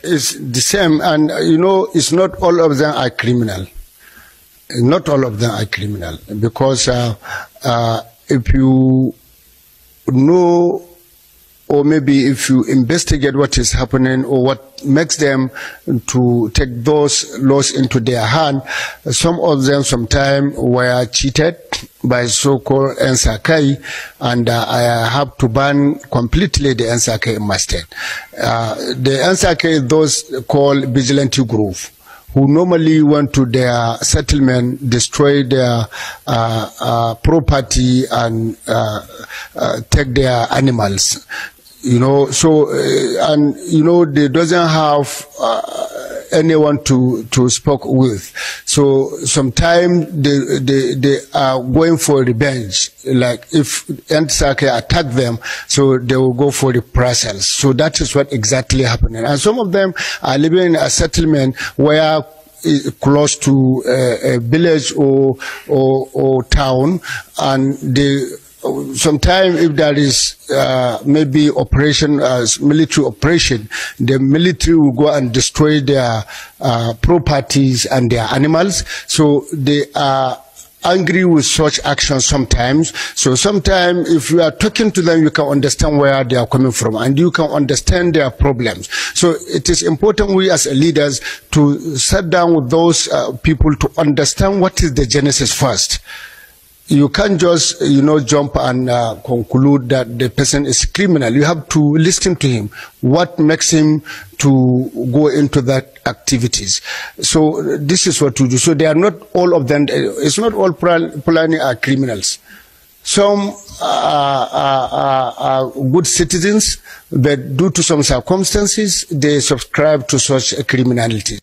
It's the same, and it's not all of them are criminal. Not all of them are criminal, because if you know, or maybe if you investigate what is happening or what makes them to take those laws into their hand, some of them sometimes were cheated by so-called Nsakai, and I have to ban completely the Nsakai in my state. The Nsakai, those called vigilante group, who normally went to their settlement, destroy their property and take their animals. So they doesn't have anyone to speak with. So sometimes they are going for revenge. Like if Nsakai attack them, so they will go for reprisals. So that is what exactly happening. And some of them are living in a settlement where close to a village or town, and they sometimes if there is maybe operation, military operation, the military will go and destroy their properties and their animals. So they are angry with such actions sometimes. So sometimes if you are talking to them, you can understand where they are coming from and you can understand their problems. So it is important we as leaders to sit down with those people to understand what is the genesis first. You can't just, jump and conclude that the person is criminal. You have to listen to him. What makes him to go into that activities? So this is what to do. So they are not all of them. It's not all Fulani are criminals. Some are good citizens, but due to some circumstances, they subscribe to such criminality.